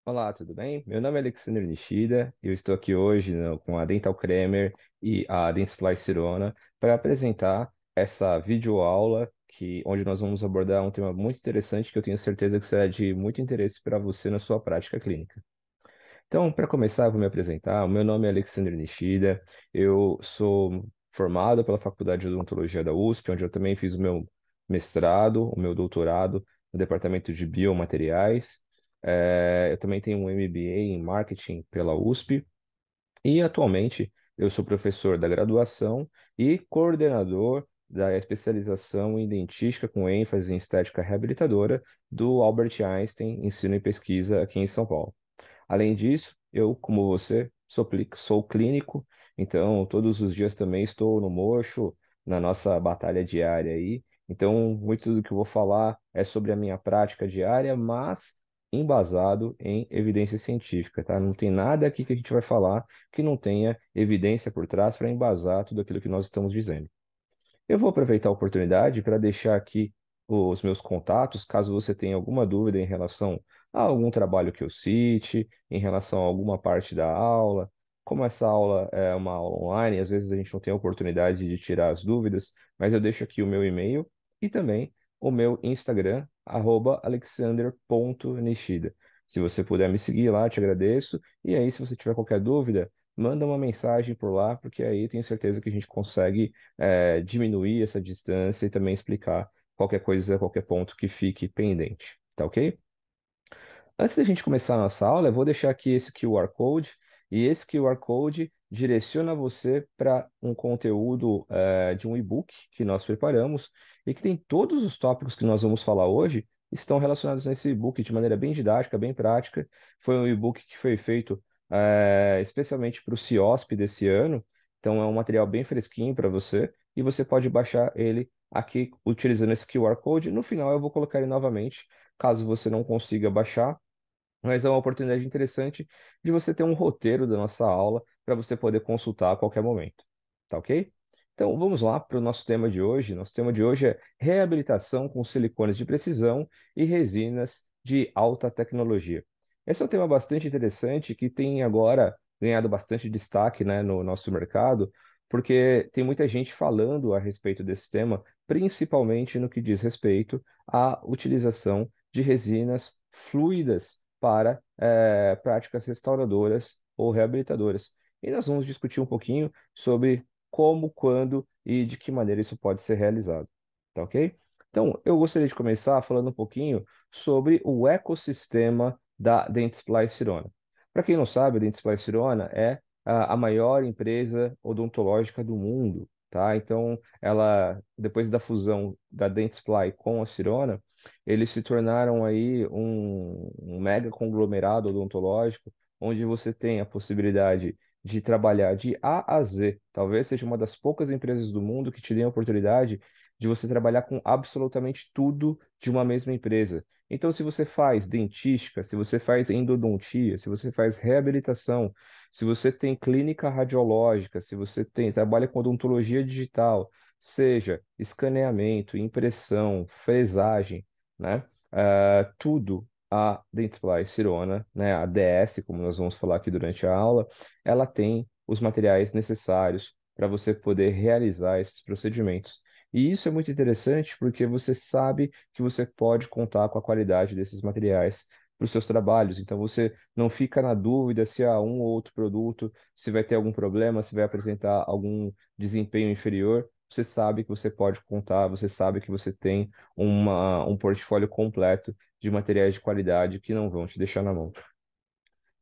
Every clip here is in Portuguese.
Olá, tudo bem? Meu nome é Alexander Nishida e eu estou aqui hoje com a Dental Cremer e a Dentsply Sirona para apresentar essa videoaula onde nós vamos abordar um tema muito interessante que eu tenho certeza que será de muito interesse para você na sua prática clínica. Então, para começar, eu vou me apresentar. O meu nome é Alexander Nishida, eu sou formado pela Faculdade de Odontologia da USP, onde eu também fiz o meu mestrado, o meu doutorado no Departamento de Biomateriais. Eu também tenho um MBA em Marketing pela USP e atualmente eu sou professor da graduação e coordenador da especialização em dentística com ênfase em estética reabilitadora do Albert Einstein Ensino e Pesquisa aqui em São Paulo. Além disso, eu, como você, sou clínico, então todos os dias também estou no mocho, na nossa batalha diária aí. Então, muito do que eu vou falar é sobre a minha prática diária, mas embasado em evidência científica, tá? Não tem nada aqui que a gente vai falar que não tenha evidência por trás para embasar tudo aquilo que nós estamos dizendo. Eu vou aproveitar a oportunidade para deixar aqui os meus contatos, caso você tenha alguma dúvida em relação a algum trabalho que eu cite, em relação a alguma parte da aula. Como essa aula é uma aula online, às vezes a gente não tem a oportunidade de tirar as dúvidas, mas eu deixo aqui o meu e-mail e também o meu Instagram, alexander.nishida. Se você puder me seguir lá, te agradeço. E aí, se você tiver qualquer dúvida, manda uma mensagem por lá, porque aí tenho certeza que a gente consegue diminuir essa distância e também explicar qualquer coisa, qualquer ponto que fique pendente, tá ok? Antes da gente começar a nossa aula, eu vou deixar aqui esse QR Code, e esse QR Code direciona você para um conteúdo de um e-book que nós preparamos e que tem todos os tópicos que nós vamos falar hoje estão relacionados nesse e-book de maneira bem didática, bem prática. Foi um e-book que foi feito especialmente para o CIOSP desse ano, então é um material bem fresquinho para você e você pode baixar ele aqui utilizando esse QR Code. No final eu vou colocar ele novamente, caso você não consiga baixar, mas é uma oportunidade interessante de você ter um roteiro da nossa aula para você poder consultar a qualquer momento. Tá ok? Então vamos lá para o nosso tema de hoje. Nosso tema de hoje é reabilitação com silicones de precisão e resinas de alta tecnologia. Esse é um tema bastante interessante que tem agora ganhado bastante destaque, né, no nosso mercado, porque tem muita gente falando a respeito desse tema, principalmente no que diz respeito à utilização de resinas fluidas para práticas restauradoras ou reabilitadoras. E nós vamos discutir um pouquinho sobre como, quando e de que maneira isso pode ser realizado. Tá ok? Então, eu gostaria de começar falando um pouquinho sobre o ecossistema da Dentsply Sirona. Para quem não sabe, a Dentsply Sirona é a maior empresa odontológica do mundo, tá? Então, ela, depois da fusão da Dentsply com a Sirona, eles se tornaram aí um mega conglomerado odontológico, onde você tem a possibilidade de trabalhar de A a Z. Talvez seja uma das poucas empresas do mundo que te dê a oportunidade de você trabalhar com absolutamente tudo de uma mesma empresa. Então, se você faz dentística, se você faz endodontia, se você faz reabilitação, se você tem clínica radiológica, se você trabalha com odontologia digital, seja escaneamento, impressão, fresagem, né? Tudo a Dentsply Sirona, né? A DS, como nós vamos falar aqui durante a aula, ela tem os materiais necessários para você poder realizar esses procedimentos. E isso é muito interessante porque você sabe que você pode contar com a qualidade desses materiais para os seus trabalhos. Então você não fica na dúvida se há um ou outro produto, se vai ter algum problema, se vai apresentar algum desempenho inferior. Você sabe que você pode contar, você sabe que você tem um portfólio completo de materiais de qualidade que não vão te deixar na mão.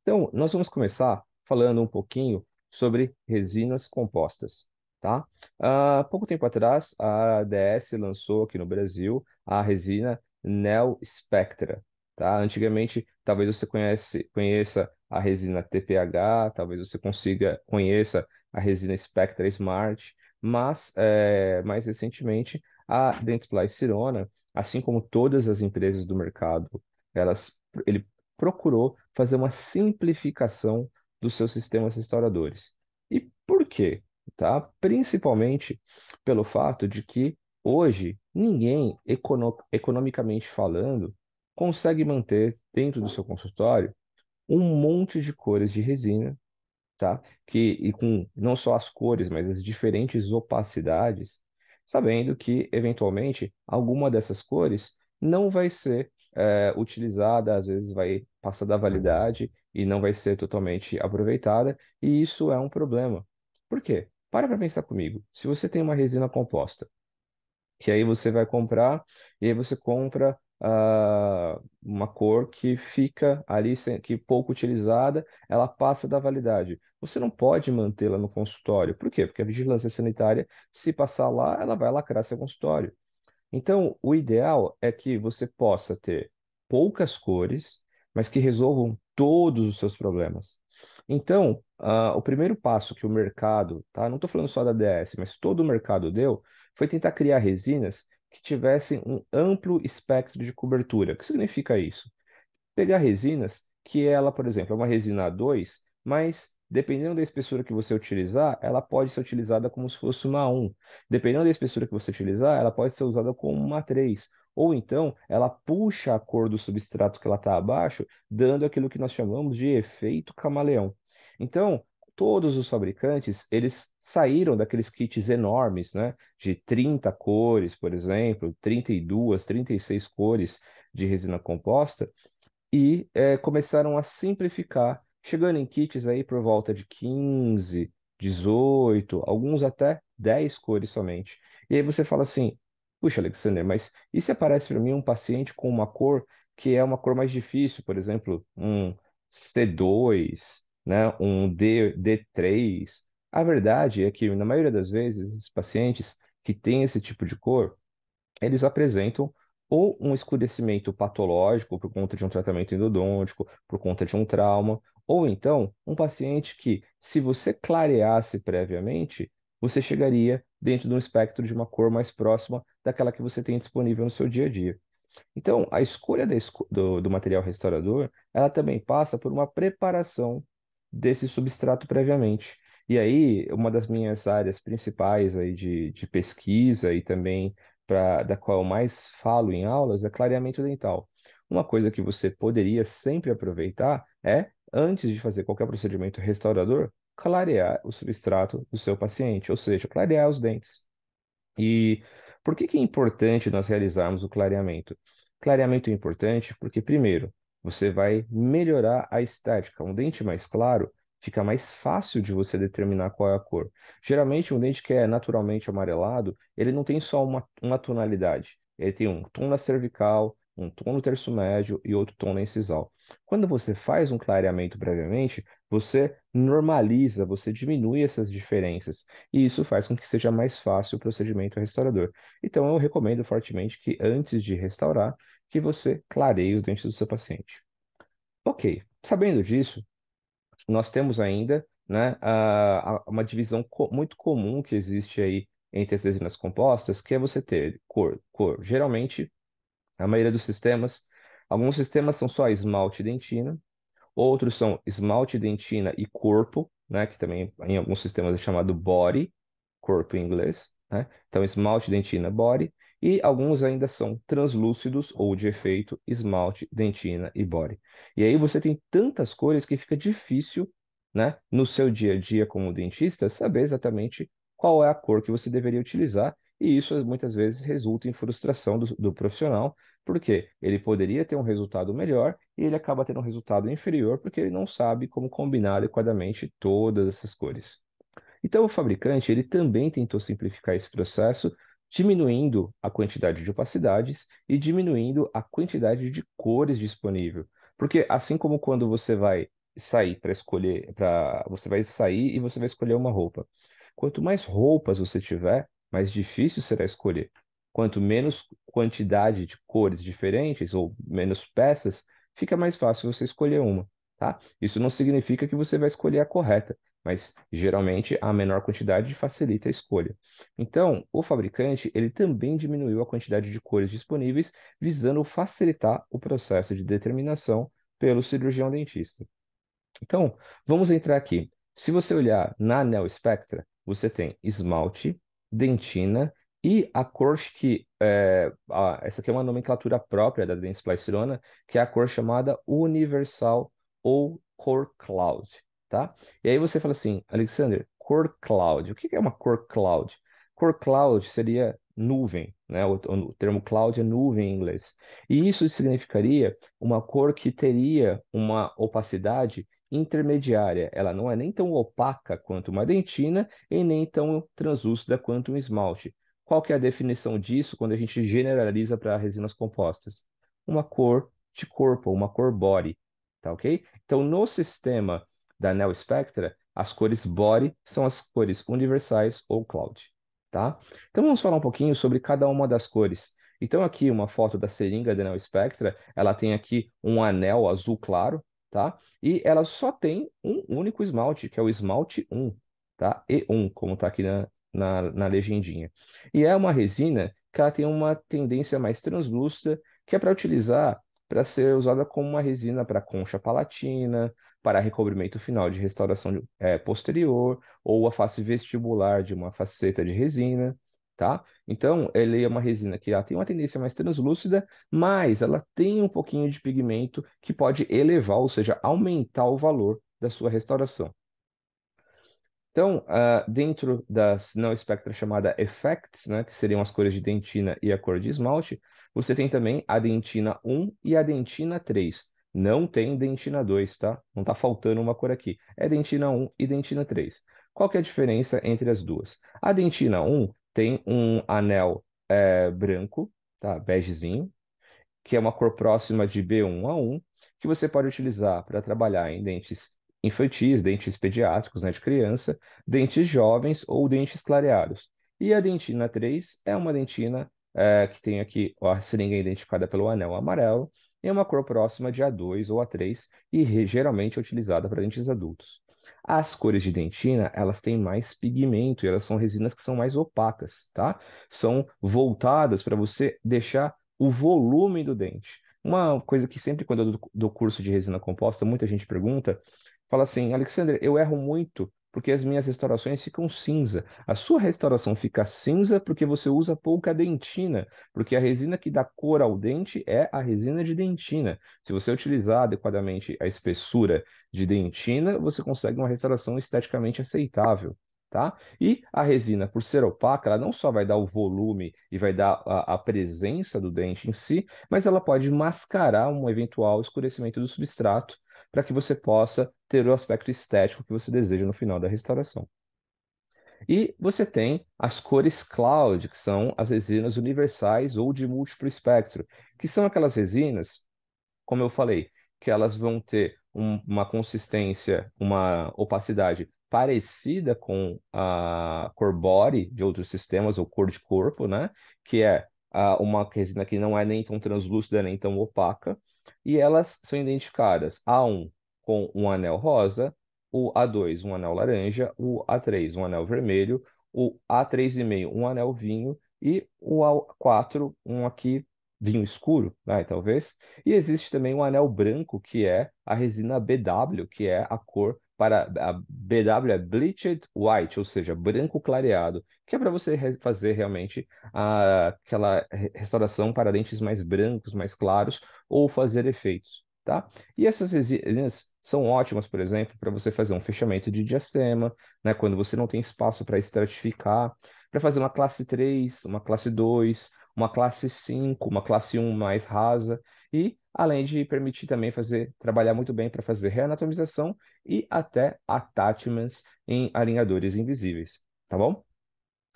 Então, nós vamos começar falando um pouquinho sobre resinas compostas, tá? Há pouco tempo atrás, a ADS lançou aqui no Brasil a resina Neo Spectra, tá? Antigamente, talvez você conheça a resina TPH, talvez você conheça a resina Spectra Smart, mas mais recentemente a Dentsply Sirona, assim como todas as empresas do mercado, ele procurou fazer uma simplificação dos seus sistemas restauradores. E por quê? Tá? Principalmente pelo fato de que hoje ninguém, economicamente falando, consegue manter dentro do seu consultório um monte de cores de resina, tá? E com não só as cores, mas as diferentes opacidades, sabendo que, eventualmente, alguma dessas cores não vai ser utilizada, às vezes vai passar da validade e não vai ser totalmente aproveitada, e isso é um problema. Por quê? Para pensar comigo. Se você tem uma resina composta, que aí você vai comprar, e aí você compra uma cor que fica ali, que pouco utilizada, ela passa da validade. Você não pode mantê-la no consultório. Por quê? Porque a vigilância sanitária, se passar lá, ela vai lacrar seu consultório. Então, o ideal é que você possa ter poucas cores, mas que resolvam todos os seus problemas. Então, o primeiro passo que o mercado, tá? Não estou falando só da DS, mas todo o mercado deu, foi tentar criar resinas que tivessem um amplo espectro de cobertura. O que significa isso? Pegar resinas que ela, por exemplo, é uma resina A2, mas dependendo da espessura que você utilizar, ela pode ser utilizada como se fosse uma A1. Dependendo da espessura que você utilizar, ela pode ser usada como uma A3. Ou então, ela puxa a cor do substrato que ela está abaixo, dando aquilo que nós chamamos de efeito camaleão. Então, todos os fabricantes, eles saíram daqueles kits enormes, né, de 30 cores, por exemplo, 32, 36 cores de resina composta, e começaram a simplificar, chegando em kits aí por volta de 15, 18, alguns até 10 cores somente. E aí você fala assim, puxa, Alexander, mas e se aparece para mim um paciente com uma cor que é uma cor mais difícil, por exemplo, um C2, né, um D3? A verdade é que, na maioria das vezes, esses pacientes que têm esse tipo de cor, eles apresentam ou um escurecimento patológico por conta de um tratamento endodôntico, por conta de um trauma, ou então um paciente que, se você clareasse previamente, você chegaria dentro de um espectro de uma cor mais próxima daquela que você tem disponível no seu dia a dia. Então, a escolha do material restaurador, ela também passa por uma preparação desse substrato previamente. E aí, uma das minhas áreas principais aí de pesquisa e também da qual eu mais falo em aulas é clareamento dental. Uma coisa que você poderia sempre aproveitar é, antes de fazer qualquer procedimento restaurador, clarear o substrato do seu paciente, ou seja, clarear os dentes. E por que que é importante nós realizarmos o clareamento? Clareamento é importante porque, primeiro, você vai melhorar a estética. Um dente mais claro fica mais fácil de você determinar qual é a cor. Geralmente, um dente que é naturalmente amarelado, ele não tem só uma tonalidade. Ele tem um tom na cervical, um tom no terço médio e outro tom na incisal. Quando você faz um clareamento previamente, você normaliza, você diminui essas diferenças e isso faz com que seja mais fácil o procedimento restaurador. Então, eu recomendo fortemente que antes de restaurar, que você clareie os dentes do seu paciente. Ok, sabendo disso, nós temos ainda, né, uma divisão muito comum que existe aí entre as resinas compostas, que é você ter cor. Geralmente, a maioria dos sistemas, alguns sistemas são só esmalte e dentina, outros são esmalte, dentina e corpo, né, que também em alguns sistemas é chamado body, corpo em inglês, né? Então, esmalte, dentina, body. E alguns ainda são translúcidos ou de efeito esmalte, dentina e body. E aí você tem tantas cores que fica difícil, né, no seu dia a dia como dentista, saber exatamente qual é a cor que você deveria utilizar. E isso muitas vezes resulta em frustração do profissional, porque ele poderia ter um resultado melhor e ele acaba tendo um resultado inferior porque ele não sabe como combinar adequadamente todas essas cores. Então, o fabricante ele também tentou simplificar esse processo, diminuindo a quantidade de opacidades e diminuindo a quantidade de cores disponível. Porque assim como quando você vai sair para escolher, você vai sair e você vai escolher uma roupa. Quanto mais roupas você tiver, mais difícil será escolher. Quanto menos quantidade de cores diferentes ou menos peças, fica mais fácil você escolher uma, tá? Isso não significa que você vai escolher a correta, mas geralmente a menor quantidade facilita a escolha. Então, o fabricante ele também diminuiu a quantidade de cores disponíveis, visando facilitar o processo de determinação pelo cirurgião dentista. Então, vamos entrar aqui. Se você olhar na Neo Spectra, você tem esmalte, dentina e a cor que essa aqui é uma nomenclatura própria da Dentsply Sirona, que é a cor chamada Universal ou Core Cloud, tá? E aí você fala assim, Alexander, Core Cloud, o que é uma Core Cloud? Core Cloud seria nuvem, né? O termo cloud é nuvem em inglês. E isso significaria uma cor que teria uma opacidade intermediária. Ela não é nem tão opaca quanto uma dentina e nem tão translúcida quanto um esmalte. Qual que é a definição disso quando a gente generaliza para resinas compostas? Uma cor de corpo, uma cor body, tá ok? Então, no sistema da Neo Spectra, as cores body são as cores universais ou cloud, tá? Então, vamos falar um pouquinho sobre cada uma das cores. Então, aqui uma foto da seringa da Neo Spectra, ela tem aqui um anel azul claro, tá? E ela só tem um único esmalte, que é o esmalte 1, tá? E1, como está aqui na legendinha. E é uma resina que ela tem uma tendência mais translúcida, que é para utilizar, para ser usada como uma resina para concha palatina, para recobrimento final de restauração posterior, ou a face vestibular de uma faceta de resina, tá? Então, ele é uma resina que ela tem uma tendência mais translúcida, mas ela tem um pouquinho de pigmento que pode elevar, ou seja, aumentar o valor da sua restauração. Então, dentro das não espectra chamada effects, né, que seriam as cores de dentina e a cor de esmalte, você tem também a dentina 1 e a dentina 3. Não tem dentina 2, tá? Não está faltando uma cor aqui. É dentina 1 e dentina 3. Qual que é a diferença entre as duas? A dentina 1 tem um anel branco, tá? Begezinho, que é uma cor próxima de B1 a 1, que você pode utilizar para trabalhar em dentes infantis, dentes pediátricos, né, de criança, dentes jovens ou dentes clareados. E a dentina 3 é uma dentina que tem aqui a seringa identificada pelo anel amarelo, e é uma cor próxima de A2 ou A3 e geralmente é utilizada para dentes adultos. As cores de dentina, elas têm mais pigmento e elas são resinas que são mais opacas, tá? São voltadas para você deixar o volume do dente. Uma coisa que sempre quando eu dou curso de resina composta, muita gente pergunta, fala assim, Alexander, eu erro muito porque as minhas restaurações ficam cinza. A sua restauração fica cinza porque você usa pouca dentina, porque a resina que dá cor ao dente é a resina de dentina. Se você utilizar adequadamente a espessura de dentina, você consegue uma restauração esteticamente aceitável. Tá? E a resina, por ser opaca, ela não só vai dar o volume e vai dar a presença do dente em si, mas ela pode mascarar um eventual escurecimento do substrato para que você possa ter o aspecto estético que você deseja no final da restauração. E você tem as cores cloud, que são as resinas universais ou de múltiplo espectro, que são aquelas resinas, como eu falei, que elas vão ter uma consistência, uma opacidade parecida com a cor body de outros sistemas, ou cor de corpo, né? Que é uma resina que não é nem tão translúcida nem tão opaca, e elas são identificadas A1 com um anel rosa, o A2 um anel laranja, o A3 um anel vermelho, o A3,5 um anel vinho e o A4 um aqui vinho escuro, né, talvez. E existe também o anel branco, que é a resina BW, que é a cor para a BW é Bleached White, ou seja, branco clareado, que é para você fazer realmente aquela restauração para dentes mais brancos, mais claros, ou fazer efeitos, tá? E essas resinas são ótimas, por exemplo, para você fazer um fechamento de diastema, né, quando você não tem espaço para estratificar, para fazer uma classe 3, uma classe 2, uma classe 5, uma classe 1 mais rasa, e além de permitir também trabalhar muito bem para fazer reanatomização e até attachments em alinhadores invisíveis, tá bom?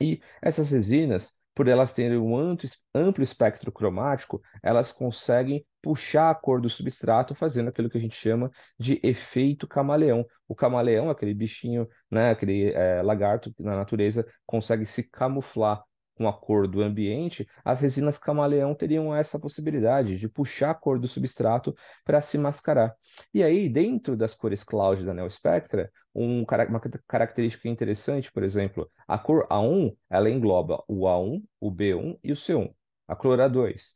E essas resinas, por elas terem um amplo espectro cromático, elas conseguem puxar a cor do substrato, fazendo aquilo que a gente chama de efeito camaleão. O camaleão, aquele bichinho, né, aquele lagarto que na natureza consegue se camuflar com a cor do ambiente, as resinas camaleão teriam essa possibilidade de puxar a cor do substrato para se mascarar. E aí, dentro das cores cloud da Neo Spectra, uma característica interessante, por exemplo, a cor A1, ela engloba o A1, o B1 e o C1. A cor A2,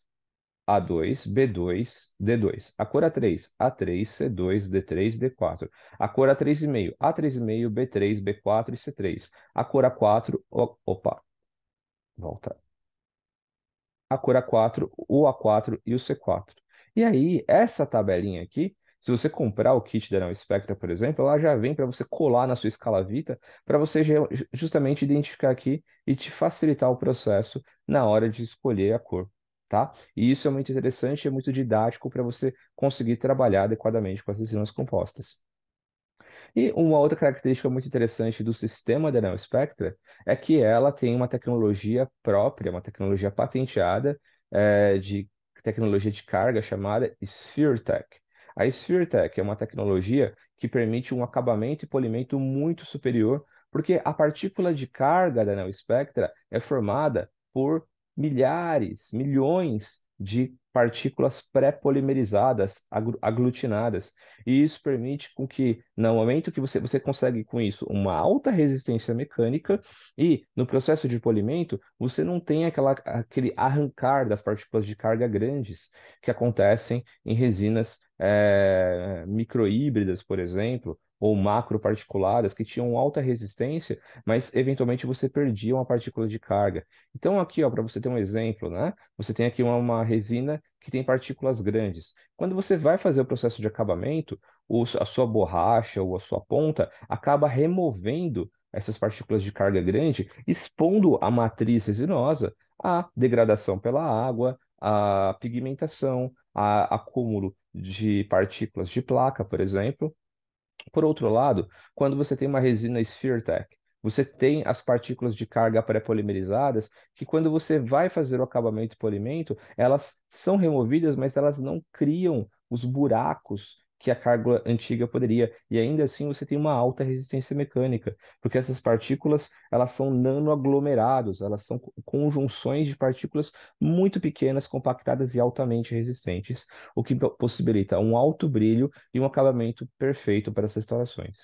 A2, B2, D2. A cor A3, A3, C2, D3, D4. A cor A3,5, A3,5, B3, B4 e C3. A cor A4, opa, volta. A cor A4, o A4 e o C4. E aí, essa tabelinha aqui Se você comprar o kit da Neo Spectra, por exemplo, ela já vem para você colar na sua escala Vita, para você justamente identificar aqui e te facilitar o processo na hora de escolher a cor, tá? E isso é muito interessante, é muito didático para você conseguir trabalhar adequadamente com as resinas compostas. E uma outra característica muito interessante do sistema da Neo Spectra é que ela tem uma tecnologia própria, uma tecnologia patenteada, de tecnologia de carga chamada SphereTech. A SphereTech é uma tecnologia que permite um acabamento e polimento muito superior, porque a partícula de carga da Neo Spectra é formada por milhares, milhões de partículas pré-polimerizadas, aglutinadas. E isso permite com que, no momento que você consegue com isso uma alta resistência mecânica e no processo de polimento, você não tem aquele arrancar das partículas de carga grandes que acontecem em resinas microhíbridas, por exemplo, ou macroparticuladas que tinham alta resistência, mas eventualmente você perdia uma partícula de carga. Então aqui, ó, para você ter um exemplo, né? Você tem aqui uma resina que tem partículas grandes. Quando você vai fazer o processo de acabamento, a sua borracha ou a sua ponta acaba removendo essas partículas de carga grande, expondo a matriz resinosa à degradação pela água, à pigmentação, a acúmulo de partículas de placa, por exemplo. Por outro lado, quando você tem uma resina SphereTech, você tem as partículas de carga pré-polimerizadas que quando você vai fazer o acabamento e polimento, elas são removidas, mas elas não criam os buracos que a carga antiga poderia. E ainda assim você tem uma alta resistência mecânica, porque essas partículas, elas são nanoaglomerados, elas são conjunções de partículas muito pequenas, compactadas e altamente resistentes, o que possibilita um alto brilho e um acabamento perfeito para as restaurações.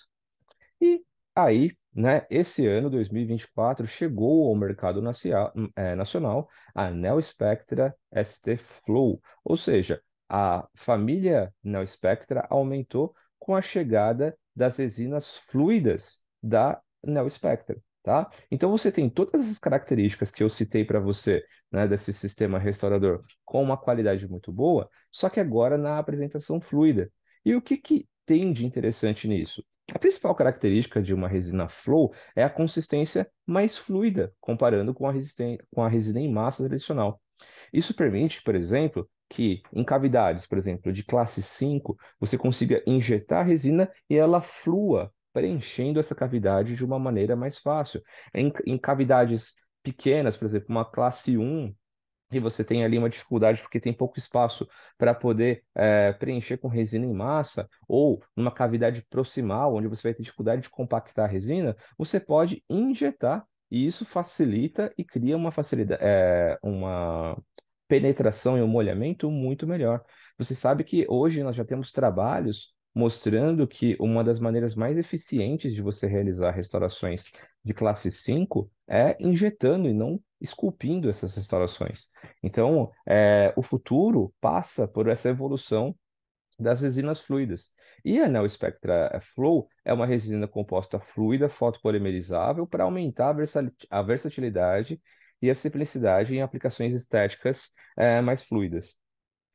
E aí, né, esse ano, 2024, chegou ao mercado nacional a Neo Spectra ST Flow, ou seja, a família Neo Spectra aumentou com a chegada das resinas fluidas da Neo Spectra, tá? Então você tem todas as características que eu citei para você, né, desse sistema restaurador com uma qualidade muito boa, só que agora na apresentação fluida. E o que que tem de interessante nisso? A principal característica de uma resina flow é a consistência mais fluida, comparando com a resina em massa tradicional. Isso permite, por exemplo, que em cavidades, por exemplo, de classe 5, você consiga injetar a resina e ela flua, preenchendo essa cavidade de uma maneira mais fácil. Em cavidades pequenas, por exemplo, uma classe 1, e você tem ali uma dificuldade porque tem pouco espaço para poder preencher com resina em massa, ou numa cavidade proximal, onde você vai ter dificuldade de compactar a resina, você pode injetar e isso facilita e cria uma facilidade, uma penetração e um molhamento muito melhor. Você sabe que hoje nós já temos trabalhos mostrando que uma das maneiras mais eficientes de você realizar restaurações de classe 5 é injetando e não esculpindo essas restaurações. Então, o futuro passa por essa evolução das resinas fluidas. E a Neo Spectra Flow é uma resina composta fluida fotopolimerizável para aumentar a versatilidade e a simplicidade em aplicações estéticas mais fluidas.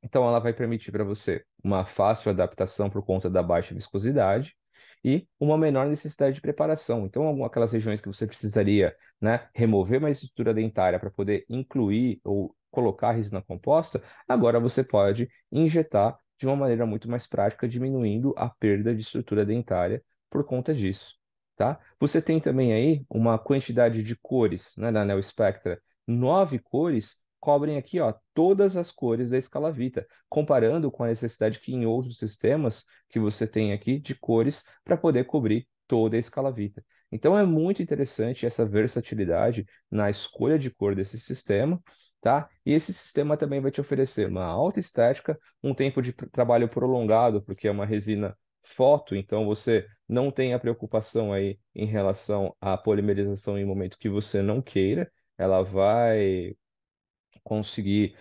Então, ela vai permitir para você uma fácil adaptação por conta da baixa viscosidade e uma menor necessidade de preparação. Então, aquelas regiões que você precisaria, né, remover uma estrutura dentária para poder incluir ou colocar a resina composta, agora você pode injetar de uma maneira muito mais prática, diminuindo a perda de estrutura dentária por conta disso. Tá? Você tem também aí uma quantidade de cores, né, na Neo Spectra, 9 cores cobrem aqui, ó, todas as cores da escala Vita, comparando com a necessidade que em outros sistemas que você tem aqui de cores para poder cobrir toda a escala Vita. Então é muito interessante essa versatilidade na escolha de cor desse sistema, tá? E esse sistema também vai te oferecer uma alta estética, um tempo de trabalho prolongado, porque é uma resina foto, então você não tem a preocupação aí em relação à polimerização em momento que você não queira. Ela vai conseguir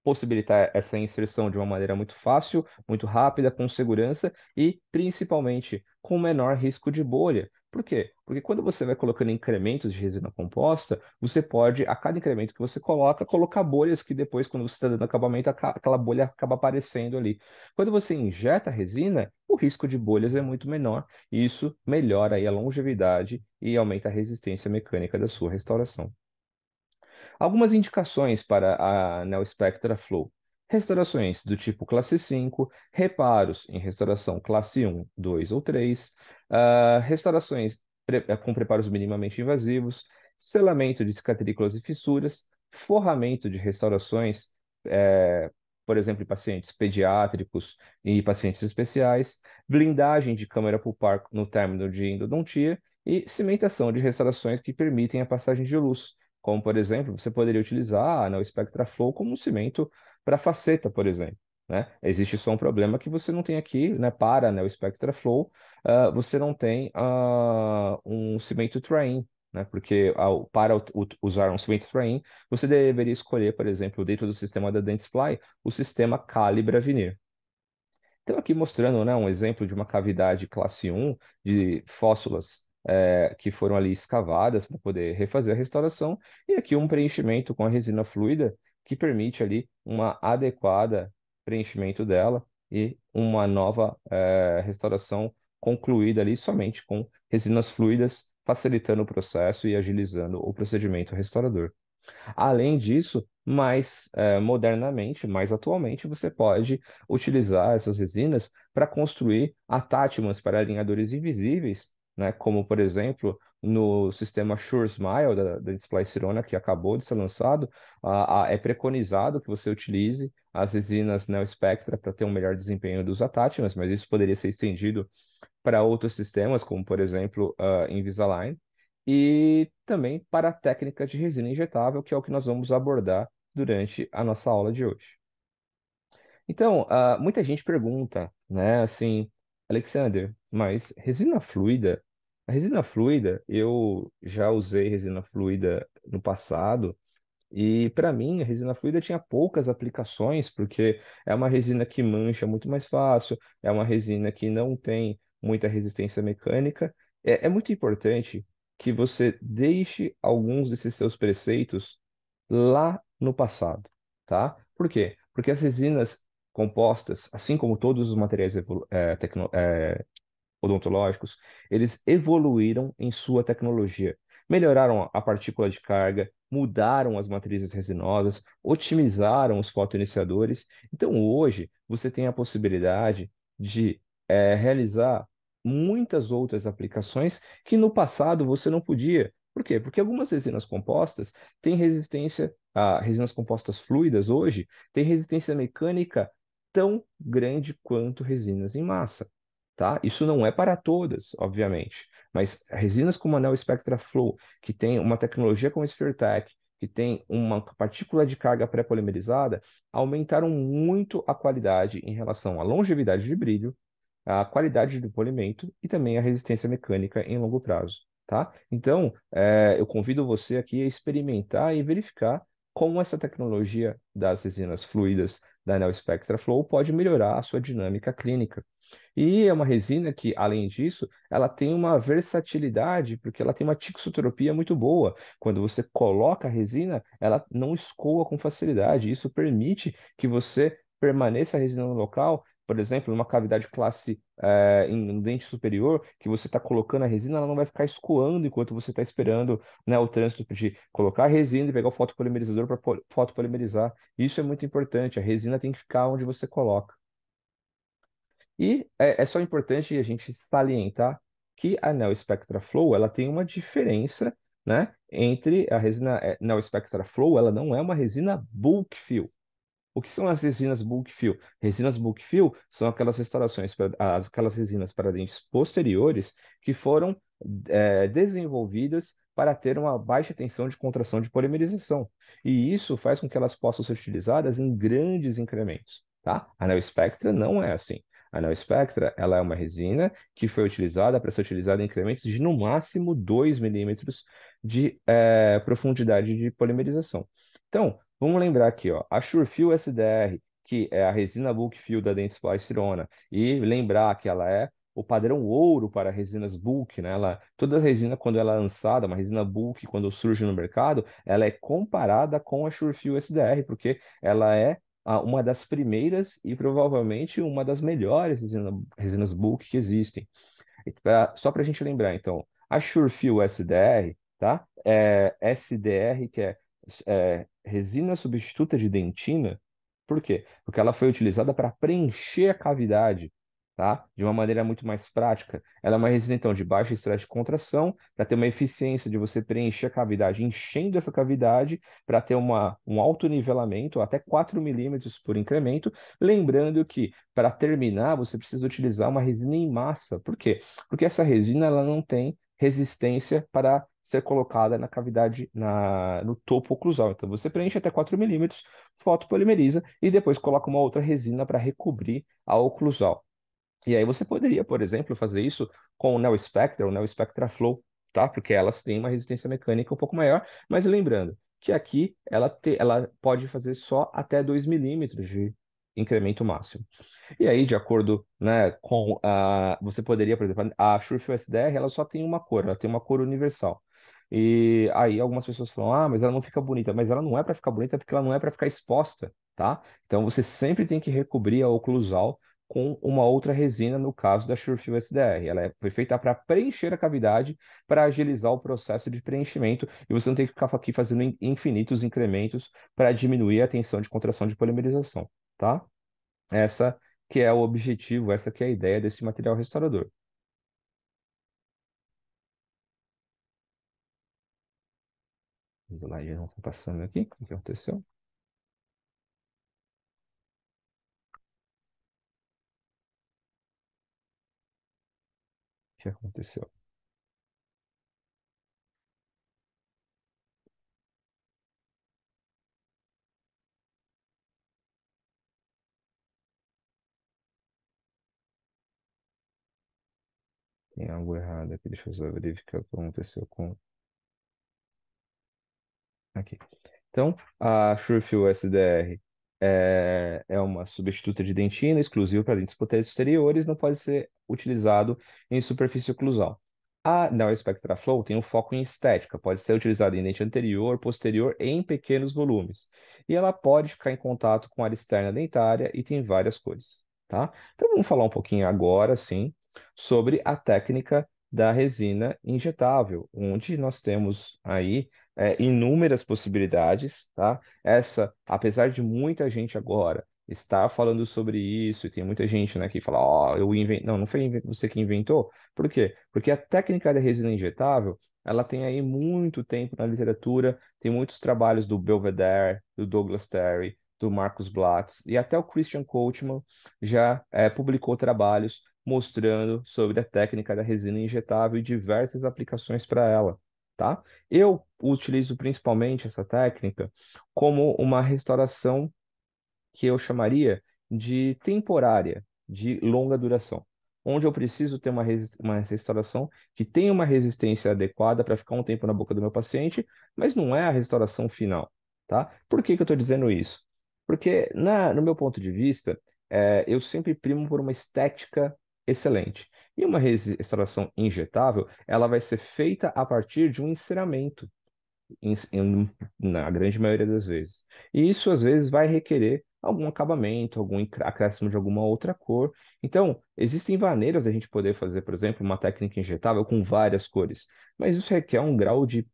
possibilitar essa inserção de uma maneira muito fácil, muito rápida, com segurança e principalmente com menor risco de bolha, Por quê? Porque quando você vai colocando incrementos de resina composta, você pode, a cada incremento que você coloca, colocar bolhas que depois, quando você está dando acabamento, aquela bolha acaba aparecendo ali. Quando você injeta resina, o risco de bolhas é muito menor, e isso melhora aí a longevidade e aumenta a resistência mecânica da sua restauração. Algumas indicações para a Neo Spectra Flow. Restaurações do tipo classe 5, reparos em restauração classe 1, 2 ou 3, restaurações com preparos minimamente invasivos, selamento de cicatrículas e fissuras, forramento de restaurações, eh, por exemplo, em pacientes pediátricos e pacientes especiais, blindagem de câmara pulpar no término de endodontia e cimentação de restaurações que permitem a passagem de luz, como, por exemplo, você poderia utilizar a Neo Spectra Flow como um cimento para faceta, por exemplo. Né? Existe só um problema que você não tem aqui, né, para a Neo Spectra Flow, você não tem um cimento Train, né? Porque para usar um cimento Train, você deveria escolher, por exemplo, dentro do sistema da Dentsply, o sistema Calibra Veneer. Então, aqui mostrando, né, um exemplo de uma cavidade classe 1 de fóssulas que foram ali escavadas para poder refazer a restauração, e aqui um preenchimento com a resina fluida que permite ali uma adequada preenchimento dela e uma nova restauração concluída ali somente com resinas fluidas, facilitando o processo e agilizando o procedimento restaurador. Além disso, mais modernamente, mais atualmente, você pode utilizar essas resinas para construir attachments para alinhadores invisíveis, né? Como, por exemplo, no sistema Sure Smile da Display Sirona, que acabou de ser lançado, é preconizado que você utilize as resinas Neo Spectra para ter um melhor desempenho dos attachments, mas isso poderia ser estendido para outros sistemas, como por exemplo Invisalign, e também para a técnica de resina injetável, que é o que nós vamos abordar durante a nossa aula de hoje. Então, muita gente pergunta, né, assim, Alexander, mas resina fluida? A resina fluida, eu já usei resina fluida no passado, e para mim, a resina fluida tinha poucas aplicações, porque é uma resina que mancha muito mais fácil, é uma resina que não tem muita resistência mecânica. É muito importante que você deixe alguns desses seus preceitos lá no passado, tá? Por quê? Porque as resinas compostas, assim como todos os materiais odontológicos, eles evoluíram em sua tecnologia. Melhoraram a partícula de carga, mudaram as matrizes resinosas, otimizaram os fotoiniciadores. Então, hoje, você tem a possibilidade de realizar muitas outras aplicações que no passado você não podia. Por quê? Porque algumas resinas compostas têm resistência, resinas compostas fluidas hoje têm resistência mecânica tão grande quanto resinas em massa, tá? Isso não é para todas, obviamente, mas resinas como a Neo Spectra Flow, que tem uma tecnologia como a SphereTech, que tem uma partícula de carga pré-polimerizada, aumentaram muito a qualidade em relação à longevidade de brilho, à qualidade do polimento e também a resistência mecânica em longo prazo, tá? Então, eu convido você aqui a experimentar e verificar como essa tecnologia das resinas fluidas da Neo Spectra Flow pode melhorar a sua dinâmica clínica. E é uma resina que, além disso, ela tem uma versatilidade, porque ela tem uma tixotropia muito boa. Quando você coloca a resina, ela não escoa com facilidade. Isso permite que você permaneça a resina no local, por exemplo, numa cavidade classe em um dente superior, que você está colocando a resina, ela não vai ficar escoando enquanto você está esperando, né, o trânsito de colocar a resina e pegar o fotopolimerizador para fotopolimerizar. Isso é muito importante. A resina tem que ficar onde você coloca. E é só importante a gente salientar que a Neo Spectra Flow ela tem uma diferença, né, entre a resina Neo Spectra Flow, ela não é uma resina bulk fill. O que são as resinas bulk fill? Resinas bulk fill são aquelas restaurações, aquelas resinas para dentes posteriores que foram desenvolvidas para ter uma baixa tensão de contração de polimerização. E isso faz com que elas possam ser utilizadas em grandes incrementos, tá? A Neo Spectra não é assim. A Neo Spectra, ela é uma resina que foi utilizada para ser utilizada em incrementos de no máximo 2 milímetros de profundidade de polimerização. Então, vamos lembrar aqui, ó, a Surefil SDR, que é a resina bulk fill da Dentsply Sirona, e lembrar que ela é o padrão ouro para resinas bulk, né? Toda resina, quando ela é lançada, uma resina bulk, quando surge no mercado, ela é comparada com a Surefil SDR, porque ela é uma das primeiras e provavelmente uma das melhores resinas bulk que existem. Só para a gente lembrar, então, a Surefil SDR, tá? SDR, que é resina substituta de dentina. Por quê? Porque ela foi utilizada para preencher a cavidade, tá? De uma maneira muito mais prática. Ela é uma resina, então, de baixo estresse de contração, para ter uma eficiência de você preencher a cavidade, enchendo essa cavidade, para ter um alto nivelamento, até 4 milímetros por incremento. Lembrando que, para terminar, você precisa utilizar uma resina em massa. Por quê? Porque essa resina ela não tem resistência para ser colocada na cavidade, no topo oclusal. Então, você preenche até 4 milímetros, fotopolimeriza e depois coloca uma outra resina para recobrir a oclusal. E aí você poderia, por exemplo, fazer isso com o Neo Spectra, o Neo Spectra Flow, tá? Porque elas têm uma resistência mecânica um pouco maior, mas lembrando que aqui ela pode fazer só até 2 milímetros de incremento máximo. E aí, de acordo, né, com você poderia, por exemplo, a Surface SDR, ela só tem uma cor, ela tem uma cor universal. E aí algumas pessoas falam, mas ela não fica bonita, mas ela não é para ficar bonita porque ela não é para ficar exposta, tá? Então você sempre tem que recobrir a oclusal com uma outra resina, no caso da Surefil SDR. Foi feita para preencher a cavidade, para agilizar o processo de preenchimento, e você não tem que ficar aqui fazendo infinitos incrementos para diminuir a tensão de contração de polimerização, tá? Essa que é o objetivo, essa que é a ideia desse material restaurador. Os slides não estão passando aqui. O que aconteceu? O que aconteceu? Tem algo errado aqui. Deixa eu só verificar o que aconteceu com. Aqui. Então, a Surefil SDR é uma substituta de dentina exclusiva para dentes potentes exteriores, não pode ser utilizado em superfície oclusal. A Neo Spectra Flow tem um foco em estética, pode ser utilizada em dente anterior, posterior e em pequenos volumes. E ela pode ficar em contato com a área externa dentária e tem várias cores, tá? Então vamos falar um pouquinho agora, sim, sobre a técnica da resina injetável, onde nós temos aí inúmeras possibilidades, tá? Apesar de muita gente agora estar falando sobre isso, e tem muita gente, né, que fala, eu inventei. Não, não foi você que inventou. Por quê? Porque a técnica da resina injetável, ela tem aí muito tempo na literatura, tem muitos trabalhos do Belvedere, do Douglas Terry, do Marcus Blatz, e até o Christian Coachman já publicou trabalhos mostrando sobre a técnica da resina injetável e diversas aplicações para ela, tá? Eu utilizo principalmente essa técnica como uma restauração que eu chamaria de temporária, de longa duração, onde eu preciso ter uma restauração que tenha uma resistência adequada para ficar um tempo na boca do meu paciente, mas não é a restauração final, tá? Por que que eu estou dizendo isso? Porque, no meu ponto de vista, eu sempre primo por uma estética excelente. E uma restauração injetável, ela vai ser feita a partir de um enceramento na grande maioria das vezes. E isso às vezes vai requerer algum acabamento, algum acréscimo de alguma outra cor. Então, existem maneiras de a gente poder fazer, por exemplo, uma técnica injetável com várias cores, mas isso requer um grau de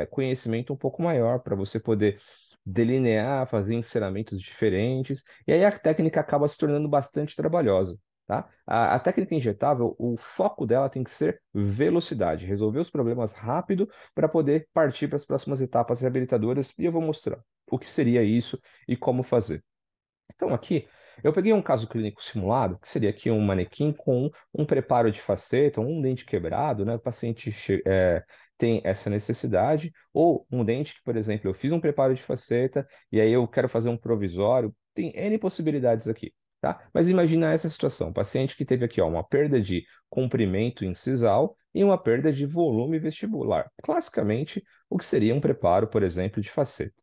conhecimento um pouco maior para você poder delinear, fazer enceramentos diferentes, e aí a técnica acaba se tornando bastante trabalhosa. Tá? A técnica injetável, o foco dela tem que ser velocidade, resolver os problemas rápido para poder partir para as próximas etapas reabilitadoras e eu vou mostrar o que seria isso e como fazer. Então, aqui, eu peguei um caso clínico simulado, que seria aqui um manequim com um preparo de faceta, um dente quebrado, né? O paciente tem essa necessidade, ou um dente que, por exemplo, eu fiz um preparo de faceta e aí eu quero fazer um provisório, tem N possibilidades aqui. Tá? Mas imagina essa situação, paciente que teve aqui ó, uma perda de comprimento incisal e uma perda de volume vestibular. Classicamente, o que seria um preparo, por exemplo, de faceta,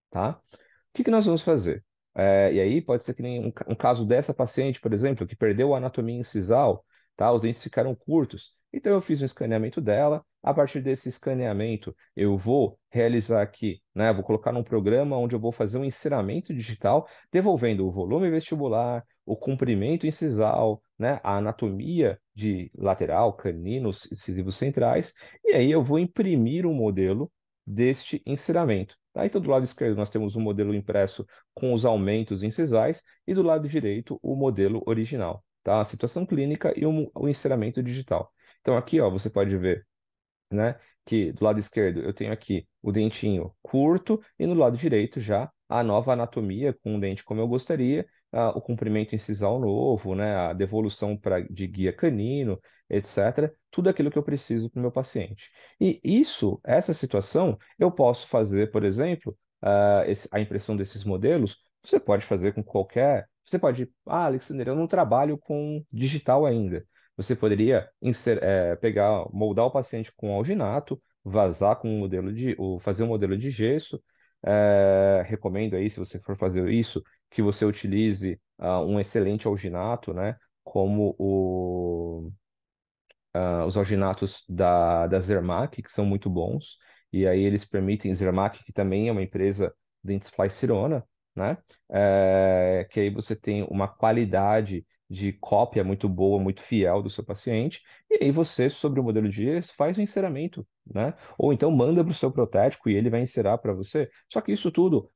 tá? O que que nós vamos fazer? E aí pode ser que nem um caso dessa paciente, por exemplo, que perdeu a anatomia incisal. tá? Os dentes ficaram curtos. Então eu fiz um escaneamento dela. A partir desse escaneamento, eu vou realizar aqui, né? Vou colocar num programa onde eu vou fazer um enceramento digital, devolvendo o volume vestibular, o comprimento incisal, né? A anatomia de lateral, caninos, incisivos centrais, e aí eu vou imprimir um modelo deste enceramento. Tá? Então, do lado esquerdo, nós temos um modelo impresso com os aumentos incisais, e do lado direito, o modelo original, tá? A situação clínica e o enceramento digital. Então, aqui, ó, você pode ver, né? Que do lado esquerdo eu tenho aqui o dentinho curto e no lado direito já a nova anatomia com o dente como eu gostaria, o comprimento incisal novo, né? A devolução de guia canino, etc. Tudo aquilo que eu preciso para o meu paciente. E essa situação, eu posso fazer, por exemplo, a impressão desses modelos. Você pode fazer com qualquer. Você pode, Alexander, eu não trabalho com digital ainda. Você poderia pegar, moldar o paciente com alginato, vazar com um modelo fazer um modelo de gesso. Recomendo aí, se você for fazer isso, que você utilize um excelente alginato, né? Como os alginatos da Zermatt, que são muito bons, e aí eles permitem, Zermatt, que também é uma empresa Dentsply Sirona, né? Que aí você tem uma qualidade de cópia muito boa, muito fiel do seu paciente, e aí você, sobre o modelo de gesso, faz o enceramento, né? Ou então manda para o seu protético e ele vai encerar para você. Só que isso tudo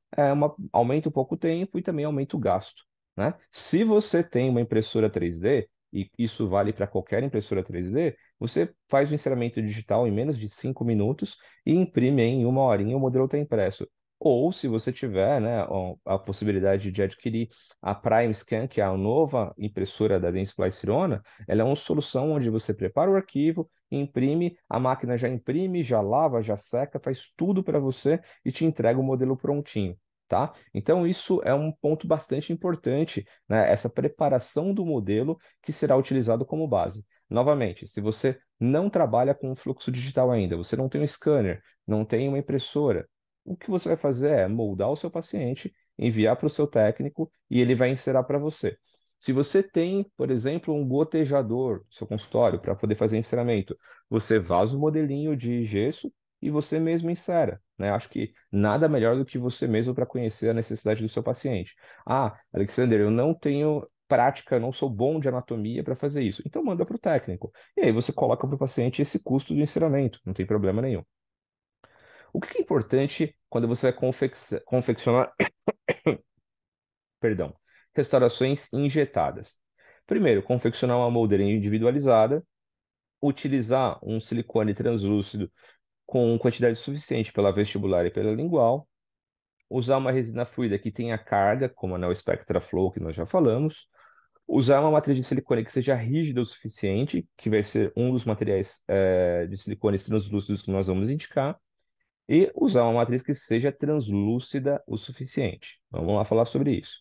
aumenta um pouco o tempo e também aumenta o gasto, né? Se você tem uma impressora 3D, e isso vale para qualquer impressora 3D, você faz o enceramento digital em menos de 5 minutos e imprime em uma horinha o modelo está impresso. Ou, se você tiver, né, a possibilidade de adquirir a Prime Scan, que é a nova impressora da Dentsply Sirona, ela é uma solução onde você prepara o arquivo, imprime, a máquina já imprime, já lava, já seca, faz tudo para você e te entrega o modelo prontinho. Tá? Então, isso é um ponto bastante importante, né? Essa preparação do modelo que será utilizado como base. Novamente, se você não trabalha com fluxo digital ainda, você não tem um scanner, não tem uma impressora, o que você vai fazer é moldar o seu paciente, enviar para o seu técnico e ele vai inserar para você. Se você tem, por exemplo, um gotejador no seu consultório para poder fazer enceramento, você vaza o modelinho de gesso e você mesmo insera, né? Acho que nada melhor do que você mesmo para conhecer a necessidade do seu paciente. Alexander, eu não tenho prática, não sou bom de anatomia para fazer isso. Então manda para o técnico. E aí você coloca para o paciente esse custo do ensinamento, não tem problema nenhum. O que é importante quando você vai confeccionar, perdão, restaurações injetadas? Primeiro, confeccionar uma moldura individualizada, utilizar um silicone translúcido com quantidade suficiente pela vestibular e pela lingual, usar uma resina fluida que tenha carga, como a Neo Spectra Flow, que nós já falamos, usar uma matriz de silicone que seja rígida o suficiente, que vai ser um dos materiais de silicones translúcidos que nós vamos indicar, e usar uma matriz que seja translúcida o suficiente. Então, vamos lá falar sobre isso.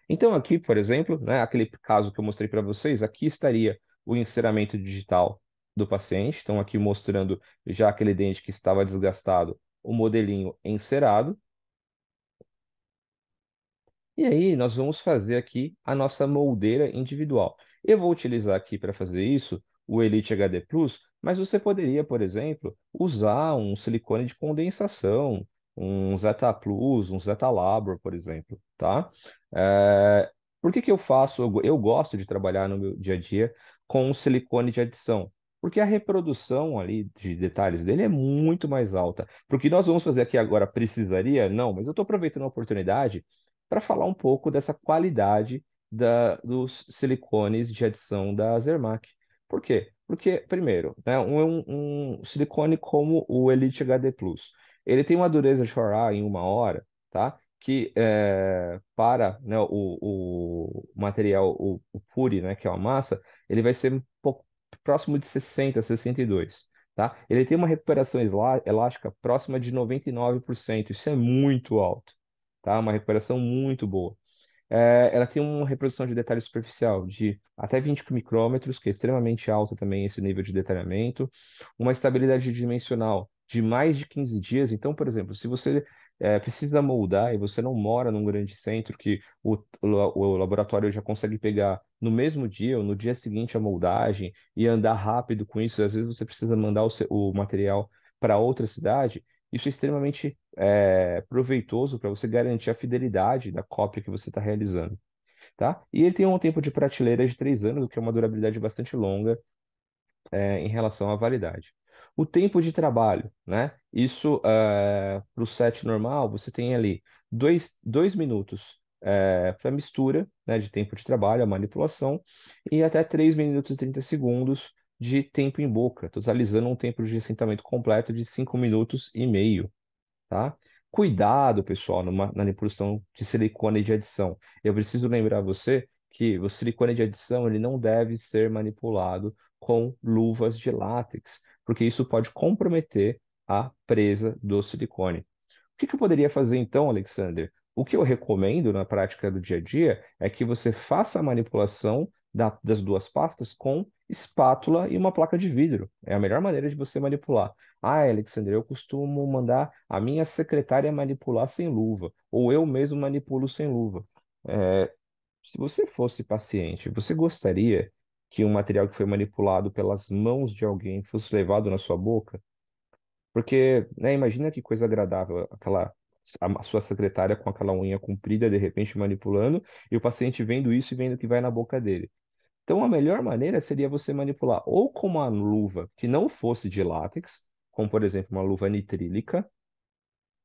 Então, aqui, por exemplo, né, aquele caso que eu mostrei para vocês, aqui estaria o enceramento digital do paciente. Então, aqui mostrando já aquele dente que estava desgastado, o modelinho encerado. E aí, nós vamos fazer aqui a nossa moldeira individual. Eu vou utilizar aqui para fazer isso o Elite HD Plus, mas você poderia, por exemplo, usar um silicone de condensação, um Zeta Plus, um Zeta Labor, por exemplo, tá? Por que que eu faço? Eu gosto de trabalhar no meu dia a dia com um silicone de adição, porque a reprodução ali de detalhes dele é muito mais alta. Porque que nós vamos fazer aqui agora precisaria? Não, mas eu estou aproveitando a oportunidade para falar um pouco dessa qualidade dos silicones de adição da Zermatt. Por quê? Porque, primeiro, né, um silicone como o Elite HD Plus, ele tem uma dureza de chorar em uma hora, tá? Que para, né, o material, o Puri, né, que é uma massa, ele vai ser um pouco próximo de 60, 62. Tá? Ele tem uma recuperação elástica próxima de 99%. Isso é muito alto, tá? Uma recuperação muito boa. Ela tem uma reprodução de detalhe superficial de até 20 micrômetros, que é extremamente alta também esse nível de detalhamento. Uma estabilidade dimensional de mais de 15 dias. Então, por exemplo, se você precisa moldar e você não mora num grande centro que o laboratório já consegue pegar no mesmo dia ou no dia seguinte a moldagem e andar rápido com isso, às vezes você precisa mandar o material para outra cidade, isso é extremamente proveitoso para você garantir a fidelidade da cópia que você está realizando, tá? E ele tem um tempo de prateleira de 3 anos, o que é uma durabilidade bastante longa em relação à validade. O tempo de trabalho, né? Isso, para o set normal, você tem ali dois minutos para mistura, né, de tempo de trabalho, a manipulação, e até 3 minutos e 30 segundos de tempo em boca, totalizando um tempo de assentamento completo de 5 minutos e meio, tá? Cuidado, pessoal, na manipulação de silicone de adição. Eu preciso lembrar você que o silicone de adição ele não deve ser manipulado com luvas de látex, porque isso pode comprometer a presa do silicone. O que que eu poderia fazer então, Alexander? O que eu recomendo na prática do dia a dia é que você faça a manipulação das duas pastas com espátula e uma placa de vidro. É a melhor maneira de você manipular. Ah, Alexander, eu costumo mandar a minha secretária manipular sem luva, ou eu mesmo manipulo sem luva. É, se você fosse paciente, você gostaria que um material que foi manipulado pelas mãos de alguém fosse levado na sua boca? Porque, né, imagina que coisa agradável, a sua secretária com aquela unha comprida, de repente manipulando, e o paciente vendo isso e vendo o que vai na boca dele. Então, a melhor maneira seria você manipular ou com uma luva que não fosse de látex, como por exemplo uma luva nitrílica,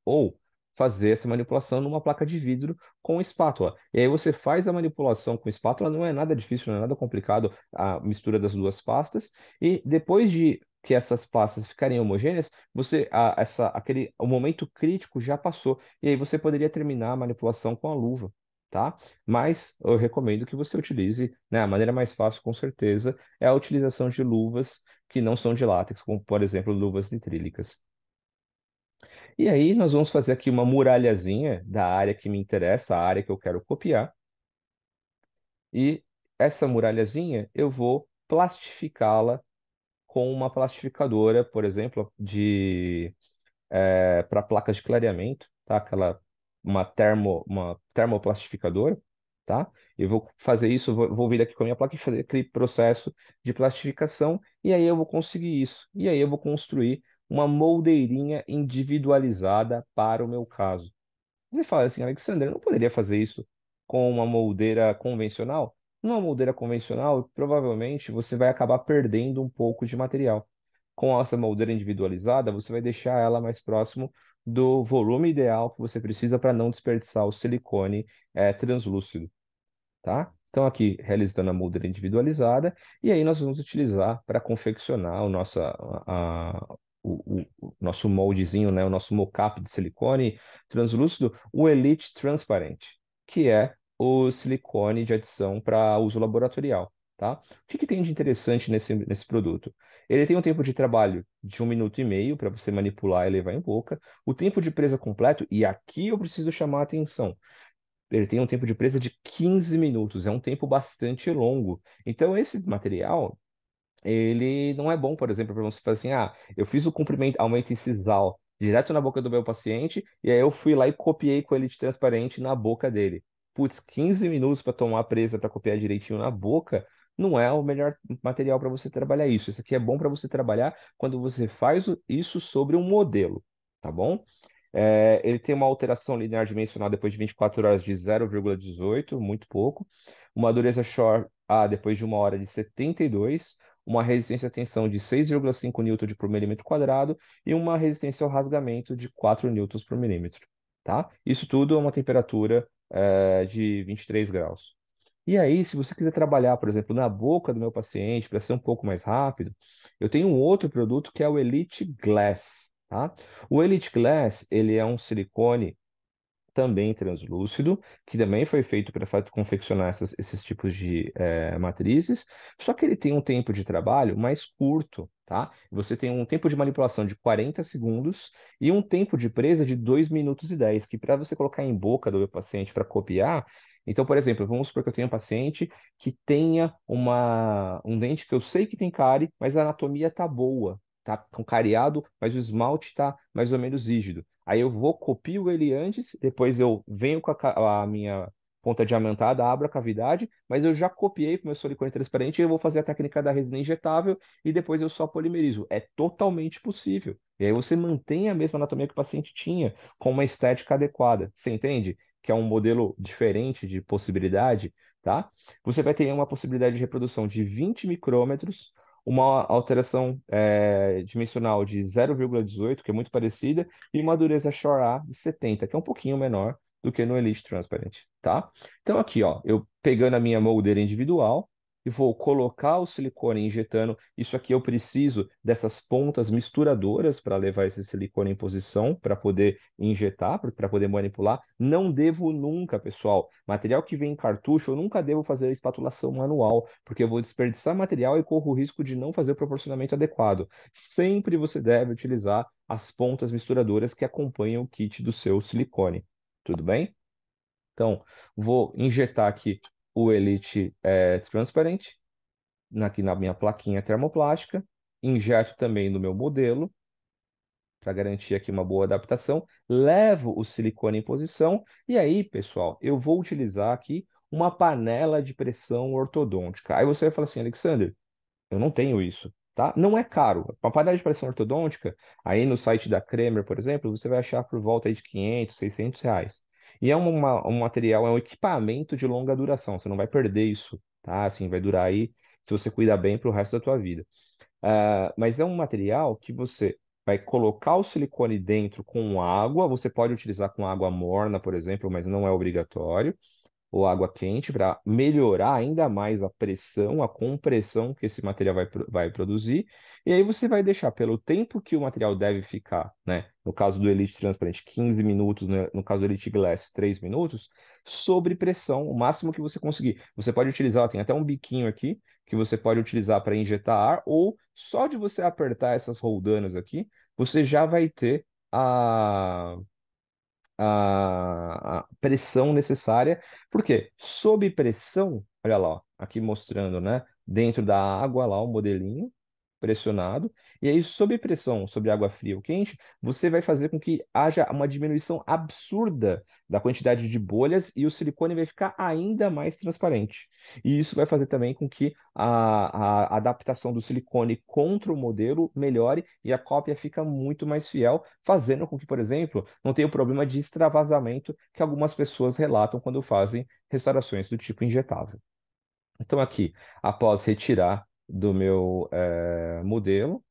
ou fazer essa manipulação numa placa de vidro com espátula. E aí você faz a manipulação com espátula, não é nada difícil, não é nada complicado a mistura das duas pastas, e depois de que essas pastas ficarem homogêneas, o momento crítico já passou, e aí você poderia terminar a manipulação com a luva. Tá? Mas eu recomendo que você utilize, né, a maneira mais fácil, com certeza, é a utilização de luvas que não são de látex, como por exemplo luvas nitrílicas. E aí nós vamos fazer aqui uma muralhazinha da área que me interessa, a área que eu quero copiar. E essa muralhazinha eu vou plastificá-la com uma plastificadora, por exemplo, para placas de clareamento, tá? Uma termoplastificadora, tá? Eu vou fazer isso, vou vir aqui com a minha placa e fazer aquele processo de plastificação, e aí eu vou conseguir isso. E aí eu vou construir uma moldeirinha individualizada para o meu caso. Você fala assim, Alexandre, eu não poderia fazer isso com uma moldeira convencional? Numa moldeira convencional, provavelmente você vai acabar perdendo um pouco de material. Com essa moldeira individualizada, você vai deixar ela mais próximo do volume ideal que você precisa para não desperdiçar o silicone translúcido, tá? Então, aqui, realizando a moldeira individualizada, e aí nós vamos utilizar para confeccionar o nosso moldezinho, né? O nosso mockup de silicone translúcido, o Elite Transparent, que é o silicone de adição para uso laboratorial, tá? O que que tem de interessante nesse produto? Ele tem um tempo de trabalho de 1 minuto e meio para você manipular e levar em boca, o tempo de presa completo, e aqui eu preciso chamar a atenção. Ele tem um tempo de presa de 15 minutos, é um tempo bastante longo. Então, esse material, ele não é bom, por exemplo, para você fazer assim, eu fiz o comprimento, aumento incisal direto na boca do meu paciente, e aí eu fui lá e copiei com elite transparente na boca dele. Putz, 15 minutos para tomar a presa para copiar direitinho na boca, não é o melhor material para você trabalhar isso. Isso aqui é bom para você trabalhar quando você faz isso sobre um modelo, tá bom? Ele tem uma alteração linear dimensional depois de 24 horas de 0,18, muito pouco. Uma dureza Shore depois de 1 hora de 72. Uma resistência à tensão de 6,5 newton por milímetro quadrado e uma resistência ao rasgamento de 4 newtons por milímetro. Tá? Isso tudo a uma temperatura de 23 graus. E aí, se você quiser trabalhar, por exemplo, na boca do meu paciente, para ser um pouco mais rápido, eu tenho um outro produto que é o Elite Glass, tá? O Elite Glass, ele é um silicone também translúcido, que também foi feito para confeccionar esses tipos de matrizes, só que ele tem um tempo de trabalho mais curto, tá? Você tem um tempo de manipulação de 40 segundos e um tempo de presa de 2 minutos e 10, que para você colocar em boca do paciente para copiar, então, por exemplo, vamos supor que eu tenho um paciente que tenha um dente que eu sei que tem cárie, mas a anatomia tá boa, tá com cariado, mas o esmalte tá mais ou menos rígido. Aí eu vou, copio ele antes, depois eu venho com a minha ponta diamantada, abro a cavidade, mas eu já copiei para o meu silicone transparente e eu vou fazer a técnica da resina injetável e depois eu só polimerizo. É totalmente possível. E aí você mantém a mesma anatomia que o paciente tinha, com uma estética adequada. Você entende? Que é um modelo diferente de possibilidade, tá? Você vai ter uma possibilidade de reprodução de 20 micrômetros, uma alteração dimensional de 0,18, que é muito parecida, e uma dureza Shore-A de 70, que é um pouquinho menor do que no Elite Transparent, tá? Então aqui, ó, eu pegando a minha moldeira individual e vou colocar o silicone injetando. Isso aqui eu preciso dessas pontas misturadoras para levar esse silicone em posição para poder injetar, para poder manipular. Não devo nunca, pessoal, material que vem em cartucho, eu nunca devo fazer a espatulação manual, porque eu vou desperdiçar material e corro o risco de não fazer o proporcionamento adequado. Sempre você deve utilizar as pontas misturadoras que acompanham o kit do seu silicone. Tudo bem? Então, vou injetar aqui o Elite Transparent aqui na minha plaquinha termoplástica, injeto também no meu modelo para garantir aqui uma boa adaptação, levo o silicone em posição e aí, pessoal, eu vou utilizar aqui uma panela de pressão ortodôntica. Aí você vai falar assim, Alexander, eu não tenho isso, tá? Não é caro. Uma panela de pressão ortodôntica, aí no site da Kremer, por exemplo, você vai achar por volta aí de 500, 600 reais. E é um material, é um equipamento de longa duração. Você não vai perder isso, tá? Assim, vai durar aí, se você cuidar bem, para o resto da tua vida. Mas é um material que você vai colocar o silicone dentro com água. Você pode utilizar com água morna, por exemplo, mas não é obrigatório ou água quente para melhorar ainda mais a pressão, a compressão que esse material vai produzir. E aí você vai deixar pelo tempo que o material deve ficar, né? No caso do Elite Transparente, 15 minutos, né? No caso do Elite Glass, 3 minutos, sob pressão, o máximo que você conseguir. Você pode utilizar, tem até um biquinho aqui que você pode utilizar para injetar ar, ou só de você apertar essas roldanas aqui, você já vai ter a pressão necessária. Porque sob pressão, olha lá, ó, aqui mostrando, né, dentro da água lá o modelinho pressionado, e aí sob pressão, sobre água fria ou quente, você vai fazer com que haja uma diminuição absurda da quantidade de bolhas e o silicone vai ficar ainda mais transparente. E isso vai fazer também com que a adaptação do silicone contra o modelo melhore e a cópia fica muito mais fiel, fazendo com que, por exemplo, não tenha o problema de extravasamento que algumas pessoas relatam quando fazem restaurações do tipo injetável. Então, aqui, após retirar do meu modelo,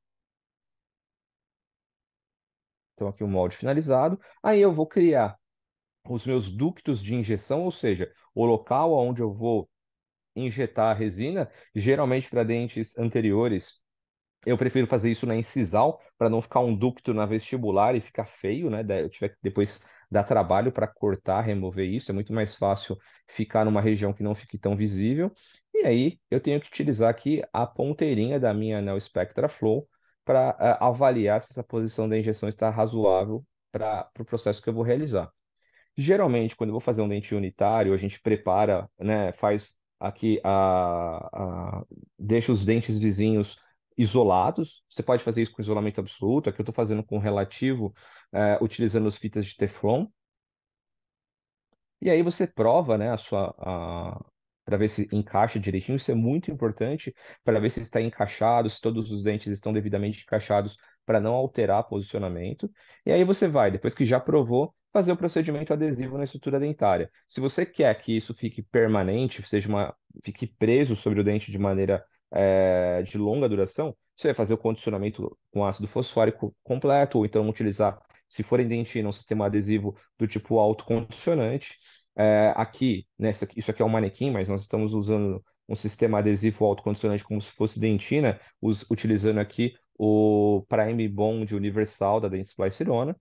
então aqui o molde finalizado, aí eu vou criar os meus ductos de injeção, ou seja, o local onde eu vou injetar a resina, geralmente para dentes anteriores. Eu prefiro fazer isso na incisal para não ficar um ducto na vestibular e ficar feio, né? Eu tiver que depois dar trabalho para cortar, remover isso. É muito mais fácil ficar numa região que não fique tão visível. E aí eu tenho que utilizar aqui a ponteirinha da minha Neo Spectra Flow para avaliar se essa posição da injeção está razoável para o processo que eu vou realizar. Geralmente, quando eu vou fazer um dente unitário, a gente prepara, né, faz aqui deixa os dentes vizinhos isolados. Você pode fazer isso com isolamento absoluto. Aqui eu estou fazendo com relativo, utilizando as fitas de Teflon. E aí você prova, né, para ver se encaixa direitinho. Isso é muito importante para ver se está encaixado, se todos os dentes estão devidamente encaixados para não alterar posicionamento. E aí você vai, depois que já provou, fazer o procedimento adesivo na estrutura dentária. Se você quer que isso fique permanente, fique preso sobre o dente de maneira de longa duração, você vai fazer o condicionamento com ácido fosfórico completo, ou então utilizar, se for em dentina, um sistema adesivo do tipo autocondicionante. Aqui, né, isso aqui é um manequim, mas nós estamos usando um sistema adesivo autocondicionante como se fosse dentina, utilizando aqui o Prime Bond Universal da Dentsply Sirona.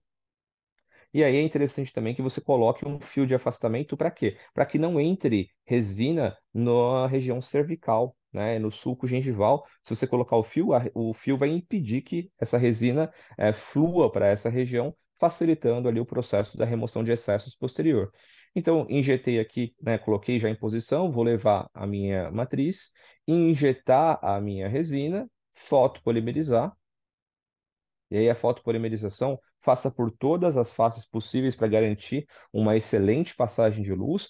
E aí é interessante também que você coloque um fio de afastamento para quê? Para que não entre resina na região cervical, né? No sulco gengival. Se você colocar o fio, o fio vai impedir que essa resina flua para essa região, facilitando ali o processo da remoção de excessos posterior. Então, injetei aqui, né? Coloquei já em posição, vou levar a minha matriz, injetar a minha resina, fotopolimerizar. E aí a fotopolimerização faça por todas as faces possíveis para garantir uma excelente passagem de luz.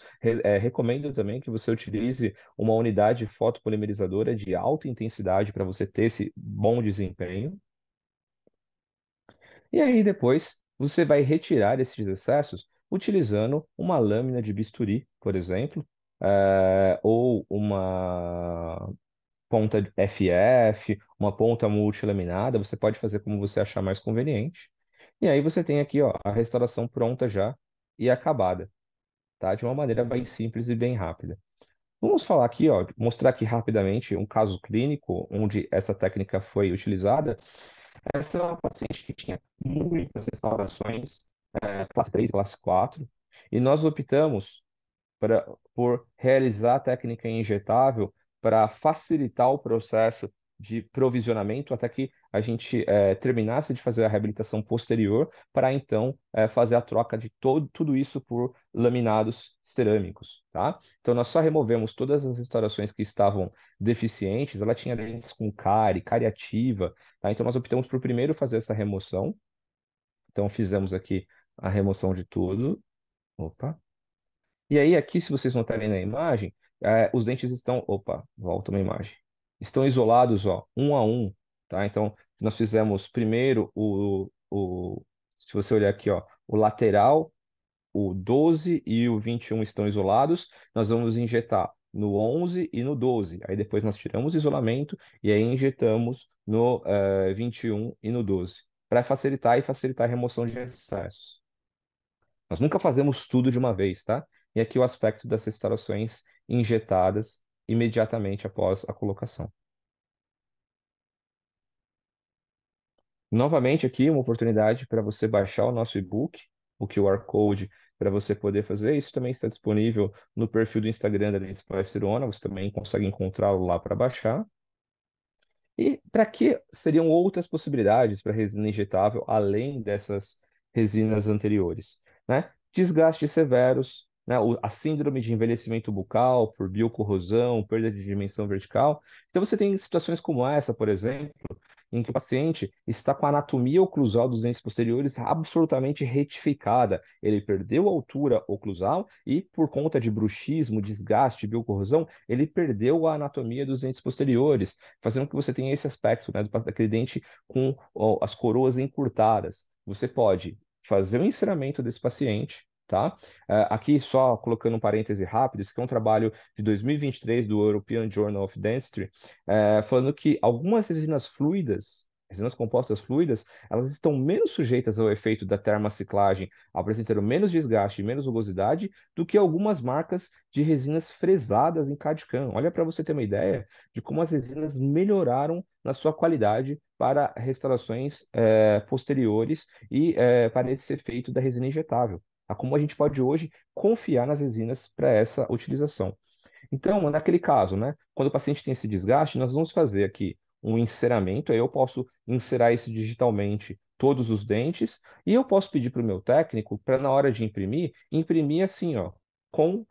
Recomendo também que você utilize uma unidade fotopolimerizadora de alta intensidade para você ter esse bom desempenho. E aí depois você vai retirar esses excessos utilizando uma lâmina de bisturi, por exemplo, ou uma ponta de FF, uma ponta multilaminada, você pode fazer como você achar mais conveniente. E aí você tem aqui, ó, a restauração pronta já e acabada, tá? De uma maneira bem simples e bem rápida. Vamos falar aqui, ó, mostrar aqui rapidamente um caso clínico onde essa técnica foi utilizada. Essa é uma paciente que tinha muitas restaurações, classe 3, classe 4, e nós optamos por realizar a técnica injetável para facilitar o processo de provisionamento até que a gente terminasse de fazer a reabilitação posterior, para então fazer a troca de tudo isso por laminados cerâmicos, tá? Então nós só removemos todas as restaurações que estavam deficientes, ela tinha dentes com cárie, cariativa, tá? Então nós optamos por primeiro fazer essa remoção, então fizemos aqui a remoção de tudo. Opa. E aí, aqui, se vocês notarem na imagem, os dentes estão. Opa, volta uma imagem. Estão isolados, ó, um a um, tá? Então, nós fizemos primeiro se você olhar aqui, ó, o lateral, o 12 e o 21 estão isolados. Nós vamos injetar no 11 e no 12. Aí depois nós tiramos o isolamento e aí injetamos no 21 e no 12, para facilitar a remoção de excessos. Nós nunca fazemos tudo de uma vez, tá? E aqui o aspecto das restaurações injetadas imediatamente após a colocação. Novamente, aqui uma oportunidade para você baixar o nosso e-book, o QR Code, para você poder fazer. Isso também está disponível no perfil do Instagram da Dentes Parcerona, você também consegue encontrá-lo lá para baixar. E para que seriam outras possibilidades para resina injetável além dessas resinas anteriores, né? Desgastes severos, né? A síndrome de envelhecimento bucal por biocorrosão, perda de dimensão vertical. Então você tem situações como essa, por exemplo, em que o paciente está com a anatomia oclusal dos dentes posteriores absolutamente retificada. Ele perdeu a altura oclusal e, por conta de bruxismo, desgaste, biocorrosão, ele perdeu a anatomia dos dentes posteriores, fazendo com que você tenha esse aspecto, né, daquele dente com ó, as coroas encurtadas. Você pode fazer o enceramento desse paciente, tá? Aqui, só colocando um parêntese rápido, isso aqui é um trabalho de 2023 do European Journal of Dentistry, falando que algumas resinas fluidas, resinas compostas fluidas, elas estão menos sujeitas ao efeito da termociclagem, apresentando menos desgaste e menos rugosidade do que algumas marcas de resinas fresadas em CAD/CAM. Olha para você ter uma ideia de como as resinas melhoraram na sua qualidade para restaurações posteriores e para esse efeito da resina injetável. A como a gente pode hoje confiar nas resinas para essa utilização. Então, naquele caso, né, quando o paciente tem esse desgaste, nós vamos fazer aqui um enceramento, aí eu posso encerar isso digitalmente todos os dentes, e eu posso pedir para o meu técnico para, na hora de imprimir, imprimir assim, ó, com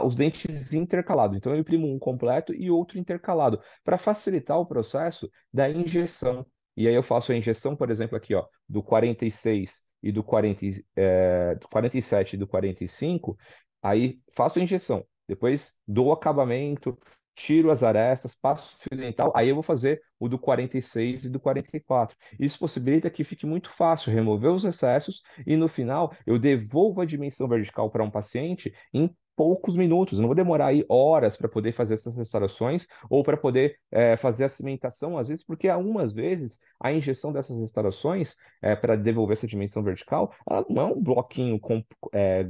os dentes intercalados. Então, eu imprimo um completo e outro intercalado, para facilitar o processo da injeção. E aí eu faço a injeção, por exemplo, aqui, ó, do 46 e do 47 e do 45, aí faço a injeção. Depois dou o acabamento, tiro as arestas, passo o fio dental, aí eu vou fazer o do 46 e do 44. Isso possibilita que fique muito fácil remover os excessos e no final eu devolvo a dimensão vertical para um paciente em poucos minutos. Eu não vou demorar aí horas para poder fazer essas restaurações ou para poder fazer a cimentação, às vezes, porque algumas vezes a injeção dessas restaurações para devolver essa dimensão vertical, ela não é um bloquinho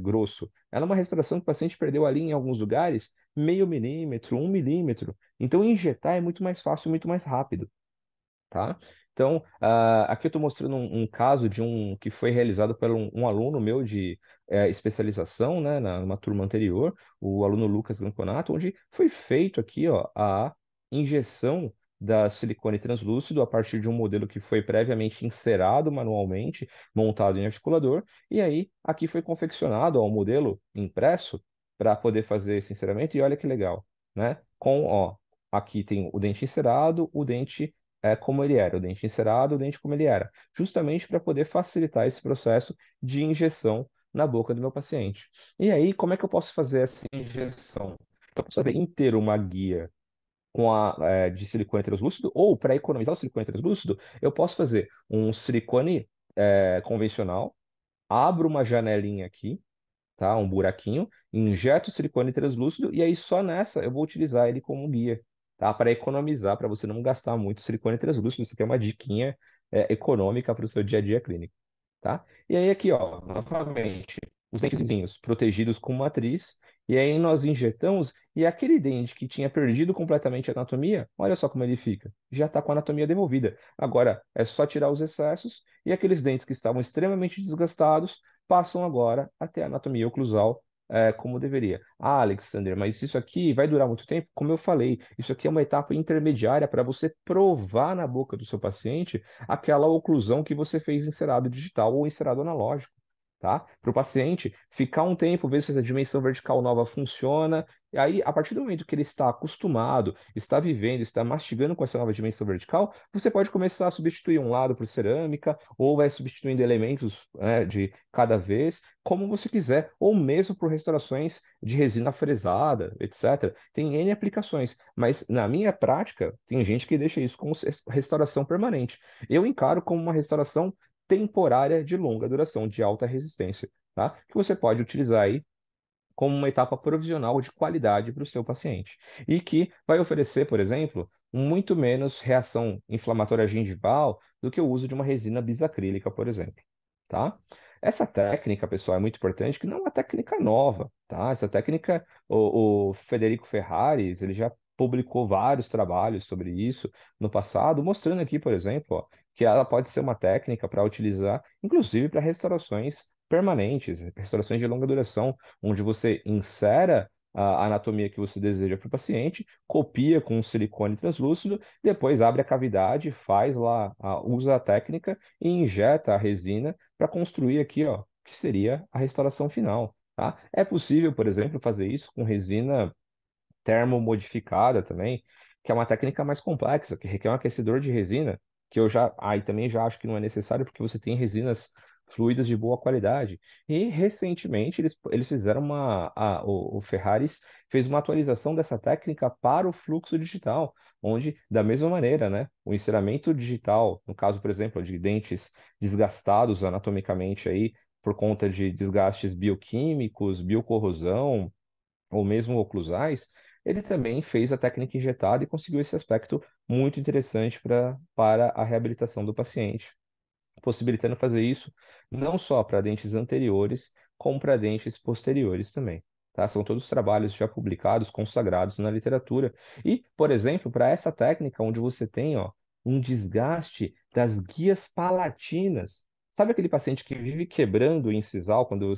grosso. Ela é uma restauração que o paciente perdeu ali em alguns lugares meio milímetro, 1 milímetro. Então, injetar é muito mais fácil, muito mais rápido, tá? Então, aqui eu estou mostrando um caso de um que foi realizado por um aluno meu de especialização, né, numa turma anterior, o aluno Lucas Ganconato, onde foi feito aqui, ó, a injeção da silicone translúcido a partir de um modelo que foi previamente encerado manualmente, montado em articulador, e aí aqui foi confeccionado ó, um modelo impresso para poder fazer esse enceramento, e olha que legal, né? Aqui tem o dente encerado, o dente como ele era, o dente encerado, o dente como ele era, justamente para poder facilitar esse processo de injeção na boca do meu paciente. E aí, como é que eu posso fazer essa injeção? Eu posso fazer inteiro uma guia de silicone translúcido, ou para economizar o silicone translúcido, eu posso fazer um silicone convencional, abro uma janelinha aqui, tá? Um buraquinho, injeto o silicone translúcido e aí só nessa eu vou utilizar ele como guia, tá? Para economizar, para você não gastar muito silicone translúcido. Isso aqui é uma diquinha econômica para o seu dia a dia clínico, tá? E aí aqui, ó, novamente, os dentezinhos protegidos com matriz, e aí nós injetamos, e aquele dente que tinha perdido completamente a anatomia, olha só como ele fica, já está com a anatomia devolvida. Agora é só tirar os excessos, e aqueles dentes que estavam extremamente desgastados passam agora a ter a anatomia oclusal como deveria. Ah, Alexander, mas isso aqui vai durar muito tempo? Como eu falei, isso aqui é uma etapa intermediária para você provar na boca do seu paciente aquela oclusão que você fez em cerado digital ou em cerado analógico, tá? Para o paciente ficar um tempo, ver se essa dimensão vertical nova funciona. E aí, a partir do momento que ele está acostumado, está vivendo, está mastigando com essa nova dimensão vertical, você pode começar a substituir um lado por cerâmica, ou vai substituindo elementos, de cada vez, como você quiser, ou mesmo por restaurações de resina fresada, etc. Tem N aplicações, mas na minha prática, tem gente que deixa isso como restauração permanente. Eu encaro como uma restauração temporária de longa duração, de alta resistência, tá? Que você pode utilizar aí como uma etapa provisional de qualidade para o seu paciente. E que vai oferecer, por exemplo, muito menos reação inflamatória gengival do que o uso de uma resina bisacrílica, por exemplo, tá? Essa técnica, pessoal, é muito importante, que não é uma técnica nova, tá? Essa técnica, o Federico Ferraris, ele já publicou vários trabalhos sobre isso no passado, mostrando aqui, por exemplo, ó, que ela pode ser uma técnica para utilizar, inclusive para restaurações permanentes, restaurações de longa duração, onde você insera a anatomia que você deseja para o paciente, copia com um silicone translúcido, depois abre a cavidade, faz lá, usa a técnica e injeta a resina para construir aqui, ó, que seria a restauração final, tá? É possível, por exemplo, fazer isso com resina termomodificada também, que é uma técnica mais complexa, que requer um aquecedor de resina, que eu já, aí também já acho que não é necessário, porque você tem resinas fluidas de boa qualidade. E recentemente eles fizeram o Ferraris fez uma atualização dessa técnica para o fluxo digital, onde, da mesma maneira, né, o enceramento digital, no caso, por exemplo, de dentes desgastados anatomicamente aí, por conta de desgastes bioquímicos, biocorrosão, ou mesmo oclusais, ele também fez a técnica injetada e conseguiu esse aspecto muito interessante para a reabilitação do paciente, possibilitando fazer isso não só para dentes anteriores, como para dentes posteriores também. Tá? São todos trabalhos já publicados, consagrados na literatura. E, por exemplo, para essa técnica onde você tem, ó, um desgaste das guias palatinas. Sabe aquele paciente que vive quebrando o incisal quando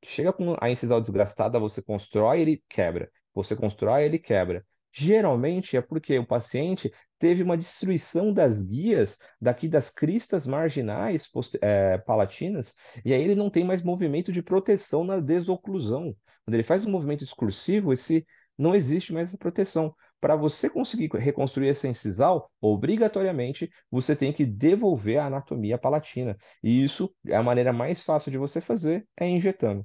chega com a incisal desgastada, você constrói, ele quebra. Você constrói, ele quebra. Geralmente é porque o paciente teve uma destruição das guias daqui das cristas marginais palatinas, e aí ele não tem mais movimento de proteção na desoclusão. Quando ele faz um movimento excursivo, não existe mais essa proteção. Para você conseguir reconstruir essa incisal, obrigatoriamente você tem que devolver a anatomia palatina. E isso é a maneira mais fácil de você fazer, é injetando.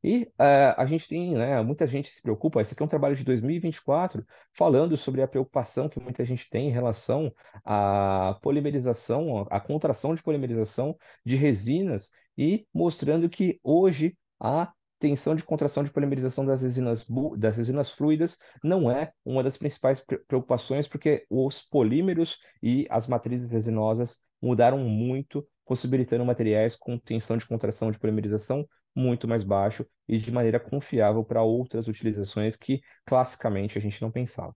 E a gente tem, né, muita gente se preocupa, esse aqui é um trabalho de 2024, falando sobre a preocupação que muita gente tem em relação à polimerização, à contração de polimerização de resinas e mostrando que hoje a tensão de contração de polimerização das resinas fluidas não é uma das principais preocupações, porque os polímeros e as matrizes resinosas mudaram muito, possibilitando materiais com tensão de contração de polimerização muito mais baixo e de maneira confiável para outras utilizações que classicamente a gente não pensava.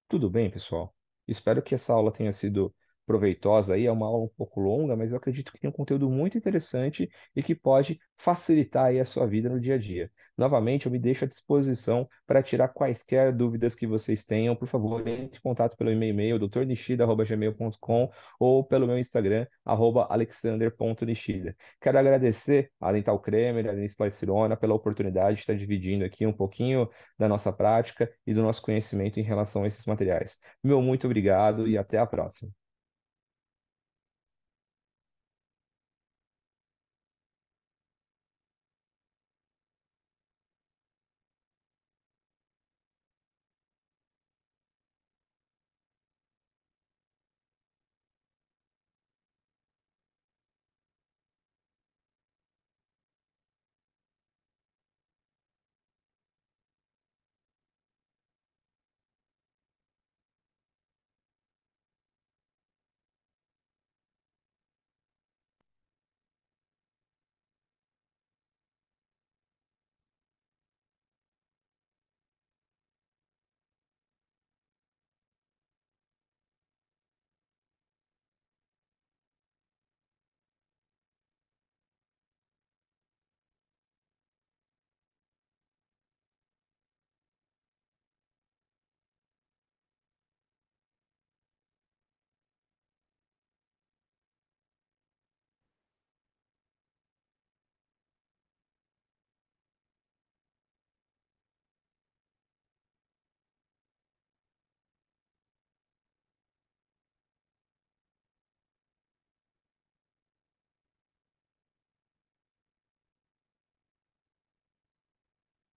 Tudo bem, pessoal? Espero que essa aula tenha sido proveitosa aí, é uma aula um pouco longa, mas eu acredito que tem um conteúdo muito interessante e que pode facilitar aí a sua vida no dia a dia. Novamente, eu me deixo à disposição para tirar quaisquer dúvidas que vocês tenham. Por favor, entre em contato pelo e-mail doutornishida@gmail.com ou pelo meu Instagram, @alexander.nishida. Quero agradecer a Dental Cremer, a Denise Placirona, pela oportunidade de estar dividindo aqui um pouquinho da nossa prática e do nosso conhecimento em relação a esses materiais. Meu muito obrigado e até a próxima.